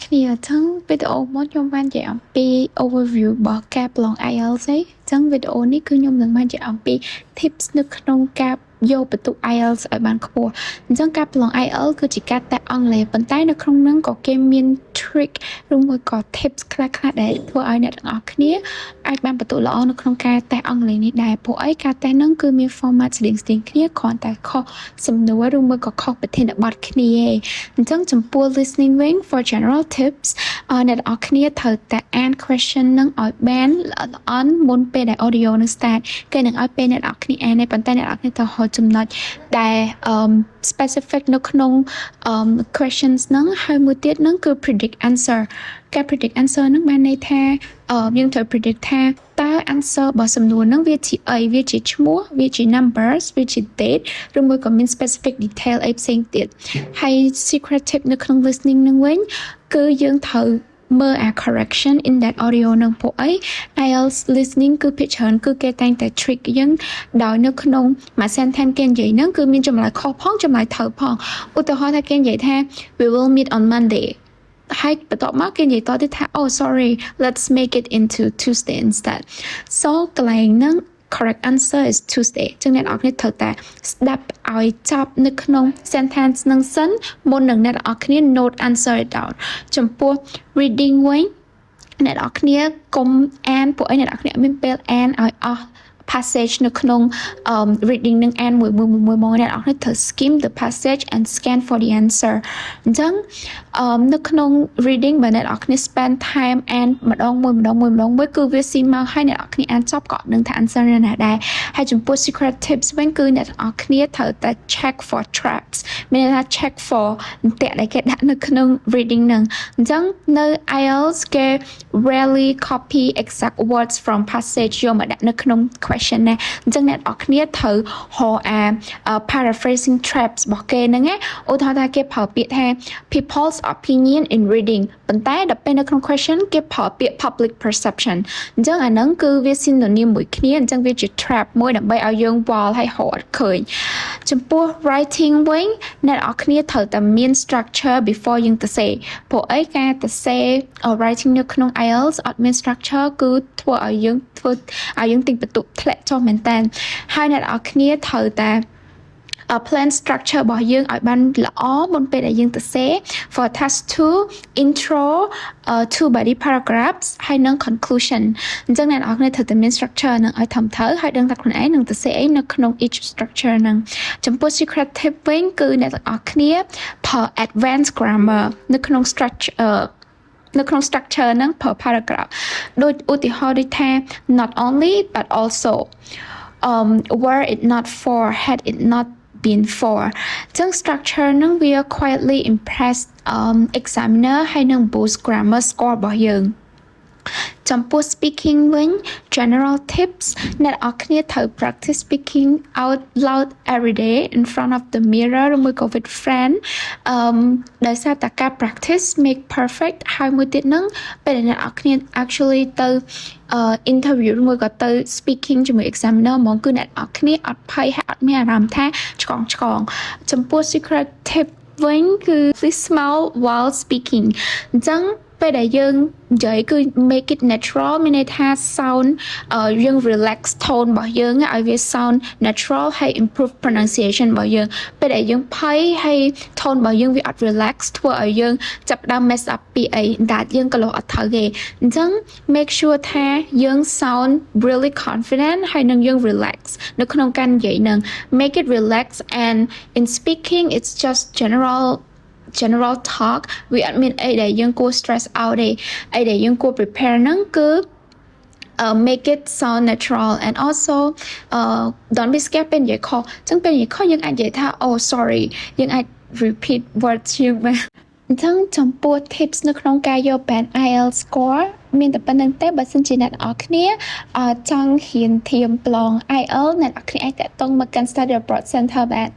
គ្នាអញ្ចឹងវីដេអូមកខ្ញុំបាននិយាយអំពី overview របស់ការប្រឡង IELTS ឯងអញ្ចឹងវីដេអូនេះគឺខ្ញុំនឹងបាននិយាយអំពី tips នៅក្នុងការយកបន្ទុក IELTS ឲ្យបានខ្ពស់អញ្ចឹងការប្រឡង IELTS គឺជាការតេស្តអង់គ្លេសប៉ុន្តែនៅក្នុងហ្នឹងក៏គេមាន trick ឬមួយក៏ tips ខ្លះៗដែលធ្វើឲ្យអ្នកទាំងអស់គ្នាអាចបានបន្ទុកល្អនៅក្នុងការតេស្តអង់គ្លេសនេះដែរព្រោះអីការតេស្តហ្នឹងគឺមាន format ស្តៀងៗគ្នាគ្រាន់តែខុសសំណួរឬមួយក៏ខុសប្រធានបទគ្នាឯងអញ្ចឹងចំពោះ listening wing for general tips អ្នកទាំងអស់គ្នាត្រូវតែអាន question ហ្នឹងឲ្យបានល្អិតមុនពេលដែល audio នឹង start គេនឹងឲ្យពេលអ្នកទាំងអស់គ្នាអានទេប៉ុន្តែអ្នកទាំងអស់គ្នាត្រូវចំណុចដែល specific នៅក្នុង questions ហ្នឹងហើយមួយទៀតហ្នឹងគឺ predict answer ការ predict answer ហ្នឹងបានន័យថាយើងត្រូវ predict ថាតើ answer របស់សំណួរហ្នឹងវាជាអីវាជាឈ្មោះវាជា numbers វាជា date ឬមួយក៏មាន specific detail អីផ្សេងទៀតហើយ secret tip នៅក្នុង listening ហ្នឹងវិញគឺយើងត្រូវមើល correction in that audio នឹងពួកអី IELTS listening គឺភាគច្រើនគឺគេតែងតែ trick យើងដោយនៅក្នុងមួយ sentence គេនិយាយហ្នឹងគឺមានចម្លើយខុសផងចម្លើយត្រូវផងឧទាហរណ៍ថាគេនិយាយថា we will meet on Monday ហើយបន្ទាប់មកគេនិយាយតទៀតថា oh sorry let's make it into Tuesday instead so កន្លែងហ្នឹងcorrect answer is Tuesday ចឹងអ្នកនរគ្នាត្រូវតែស្ដាប់ឲ្យចប់នៅក្នុង sentence នឹងសិនមុននឹងអ្នកនរគ្នា note answer it down ចំពោះ reading វិញអ្នកនរគ្នាកុំអានពួកឯងអ្នកនរគ្នាមានពេលអានឲ្យអស់ passage នៅក្នុង reading នឹងអានមួយមកអ្នកនរគ្នាត្រូវ skim the passage and scan for the answer អញ្ចឹងនៅក្នុង reading បើអ្នកនរគ្នា spend time អានម្ដងមួយគឺវាស៊ីមកហើយអ្នកនរគ្នាអានចប់ក៏នឹងថា answer នៅណាដែរហើយចំពោះ secret tips វិញគឺអ្នកនរគ្នាត្រូវតែ check for traps មានន័យថា check for អន្ទាក់ដែលគេដាក់នៅក្នុង reading ហ្នឹងអញ្ចឹងនៅ IELTS គេ rarely copy exact words from passage យកមកដាក់នៅក្នុង question ណាអញ្ចឹងអ្នកនរគ្នាត្រូវហៅអា paraphrasing traps របស់គេហ្នឹងណាឧទាហរណ៍ថាគេប្រើពាក្យថា people's opinion in reading ប៉ុន្តែដល់ពេលនៅក្នុង question គេប្រើពាក្យ public perception អញ្ចឹងអាហ្នឹងគឺវា synonym មួយគ្នាអញ្ចឹងវាជា trap មួយដើម្បីឲ្យយើងវល់ហើយហៅអត់ឃើញចំពោះ writing វិញអ្នកនរគ្នាត្រូវតែមាន structure before យើងទៅសេព្រោះអីការទៅសេ writing នៅក្នុង IELTS អត់មាន structure គឺធ្វើឲ្យយើងទិញបន្ទុកធ្លាក់ចុះមែនតើហើយអ្នកនរគ្នាត្រូវតែ plan structure របស់យើងឲ្យបានល្អមុនពេលដែលយើងទៅសេ for task 2 intro 2 body paragraphs ហើយនិង conclusion អញ្ចឹងអ្នកនរគ្នាត្រូវតែមាន structure នឹងឲ្យត្រឹមត្រូវហើយដឹងថាខ្លួនឯងនឹងទៅសេអីនៅក្នុង each structure ហ្នឹងចំពោះ secret tip វិញគឺអ្នកទាំងអស់គ្នាប្រើ advanced grammar នៅក្នុង structure ហ្នឹងប្រើ paragraph ដូចឧទាហរណ៍ដូចថា not only but also were it not for had it not been for ចឹង structure ហ្នឹងវា quietly impress examiner ហើយនឹង boost grammar score របស់យើងចំពោះ speaking វិញ general tips អ្នកនរគ្នាត្រូវ practice speaking out loud every day in front of the mirror ឬមួយក៏ with friend ដោយសារតែការ practice make perfect ហើយមួយទៀតហ្នឹងពេលអ្នកនរគ្នា actually ទៅ interview ឬមួយក៏ទៅ speaking ជាមួយ examiner ហ្មងគឺអ្នកនរគ្នាអត់ភ័យហើយអត់មានអារម្មណ៍ថាឆ្កងចំពោះ secret tip វិញគឺ please smile while speaking អញ្ចឹងពេលដែលយើងនិយាយគឺ make it natural មានន័យថា sound យើង relax tone របស់យើងឲ្យវា sound natural ហើយ improve pronunciation របស់យើងពេលដែលយើងភ័យហើយ tone របស់យើងវាអត់ relax ធ្វើឲ្យយើងចាប់ផ្ដើម mess up ពីអីដែលយើងក៏លោះអត់ត្រូវទេអញ្ចឹង make sure ថាយើង sound really confident ហើយនឹងយើង relax នៅក្នុងការនិយាយហ្នឹង make it relax and in speaking it's just general talk វាអត់មានអីដែលយើងគួរ stress out ទេអីដែលយើងគួរ prepare ហ្នឹងគឺ make it sound natural and also don't be scared ពេលនិយាយខុសអញ្ចឹងពេលនិយាយខុសយើងអាចនិយាយថា oh sorry យើងអាច repeat words យើងបានអញ្ចឹងចំពោះ tips នៅក្នុងការយក band IELTS score មានតែប៉ុណ្្នឹងទេបើសិនជាអ្នកនរគ្នាចង់ហ៊ានធៀមប្រឡង IELTS អ្នកនរគ្នាអាចតាក់ទងមកកាន់ Study Abroad Center បាទ